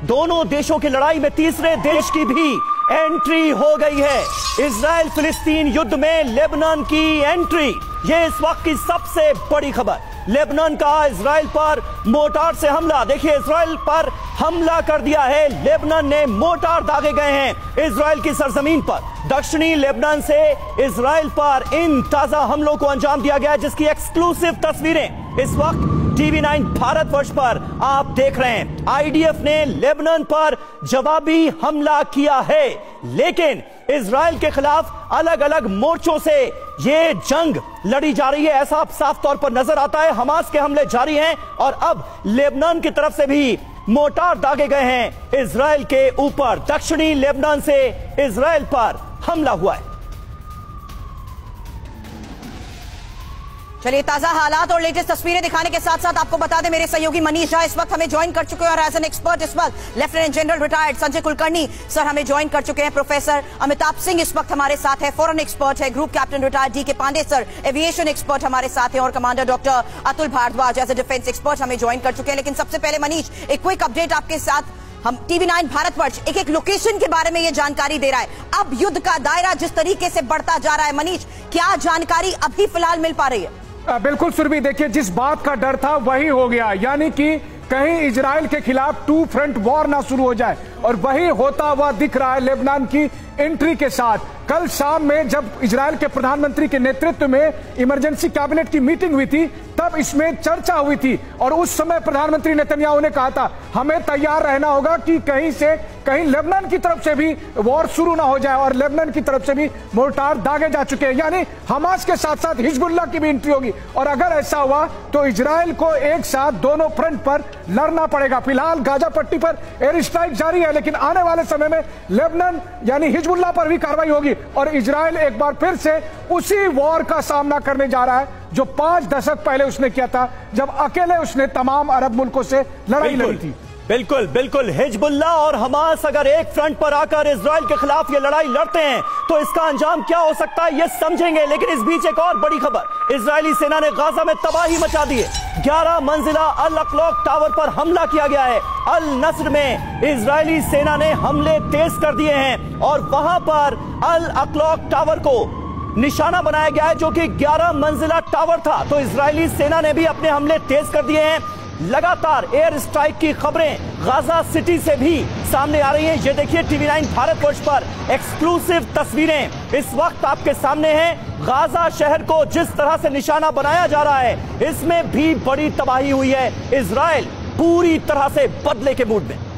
दोनों देशों की लड़ाई में तीसरे देश की भी एंट्री हो गई है। इजराइल फिलिस्तीन युद्ध में लेबनान की एंट्री, यह इस वक्त की सबसे बड़ी खबर। लेबनान का इजराइल पर मोर्टार से हमला, देखिए इजराइल पर हमला कर दिया है। लेबनान ने मोर्टार दागे गए हैं इजराइल की सरजमीन पर। दक्षिणी लेबनान से इजराइल पर इन ताजा हमलों को अंजाम दिया गया, जिसकी एक्सक्लूसिव तस्वीरें इस वक्त TV9 भारतवर्ष पर आप देख रहे हैं। आईडीएफ ने लेबनान पर जवाबी हमला किया है, लेकिन इजराइल के खिलाफ अलग अलग मोर्चों से ये जंग लड़ी जा रही है, ऐसा अब साफ तौर पर नजर आता है। हमास के हमले जारी हैं और अब लेबनान की तरफ से भी मोर्टार दागे गए हैं इजराइल के ऊपर। दक्षिणी लेबनान से इजराइल पर हमला हुआ है। चलिए, ताजा हालात और लेटेस्ट तस्वीरें दिखाने के साथ साथ आपको बता दें, मेरे सहयोगी मनीष झा इस वक्त हमें ज्वाइन कर चुके हैं और एज एन एक्सपर्ट इस वक्त lieutenant general retired Sanjay Kulkarni sir हमें ज्वाइन कर चुके हैं। प्रोफेसर अमिताभ सिंह इस वक्त हमारे साथ है, फॉरेन एक्सपर्ट है। Group captain retired DK Pandey sir aviation expert हमारे साथ हैं और commander doctor Atul Bhardwaj as a defence expert हमें ज्वाइन कर चुके हैं। लेकिन सबसे पहले मनीष, एक क्विक अपडेट आपके साथ। हम TV9 भारतवर्ष एक एक लोकेशन के बारे में ये जानकारी दे रहा है। अब युद्ध का दायरा जिस तरीके से बढ़ता जा रहा है, मनीष क्या जानकारी अभी फिलहाल मिल पा रही है? बिल्कुल सुरभि, देखिए जिस बात का डर था वही हो गया, यानी कि कहीं इजराइल के खिलाफ 2 फ्रंट वॉर ना शुरू हो जाए, और वही होता हुआ दिख रहा है लेबनान की एंट्री के साथ। कल शाम में जब इजराइल के प्रधानमंत्री के नेतृत्व में इमरजेंसी कैबिनेट की मीटिंग हुई थी, तब इसमें चर्चा हुई थी और उस समय प्रधानमंत्री नेतन्याहू ने कहा था हमें तैयार रहना होगा कि कहीं से कहीं लेबनान की तरफ से भी वॉर शुरू ना हो जाए, और लेबनान की तरफ से भी मोर्टार दागे जा चुके हैं, यानी हमास के साथ साथ हिजबुल्लाह की भी एंट्री होगी। और अगर ऐसा हुआ तो इजराइल को एक साथ दोनों फ्रंट पर लड़ना पड़ेगा। फिलहाल गाजा पट्टी पर एयर स्ट्राइक जारी है, लेकिन आने वाले समय में लेबनान यानी हिजबुल्लाह पर भी कार्रवाई होगी और इजराइल एक बार फिर से उसी वॉर का सामना करने जा रहा है जो 5 दशक पहले उसने किया था, जब अकेले उसने तमाम अरब मुल्कों से लड़ाई लड़ी थी। बिल्कुल बिल्कुल, हिजबुल्लाह और हमास अगर एक फ्रंट पर आकर इजराइल के खिलाफ ये लड़ाई लड़ते हैं तो इसका अंजाम क्या हो सकता है ये समझेंगे। लेकिन इस बीच एक और बड़ी खबर, इजरायली सेना ने गाजा में तबाही मचा दी है। 11 मंजिला अल अक्लॉक टावर पर हमला किया गया है। अल नस्र में इजरायली सेना ने हमले तेज कर दिए हैं और वहां पर अल अक्लॉक टावर को निशाना बनाया गया है, जो कि 11 मंजिला टावर था। तो इजरायली सेना ने भी अपने हमले तेज कर दिए हैं। लगातार एयर स्ट्राइक की खबरें गाजा सिटी से भी सामने आ रही हैं। ये देखिए TV9 भारतवर्ष पर एक्सक्लूसिव तस्वीरें इस वक्त आपके सामने हैं। गाजा शहर को जिस तरह से निशाना बनाया जा रहा है, इसमें भी बड़ी तबाही हुई है। इजराइल पूरी तरह से बदले के मूड में।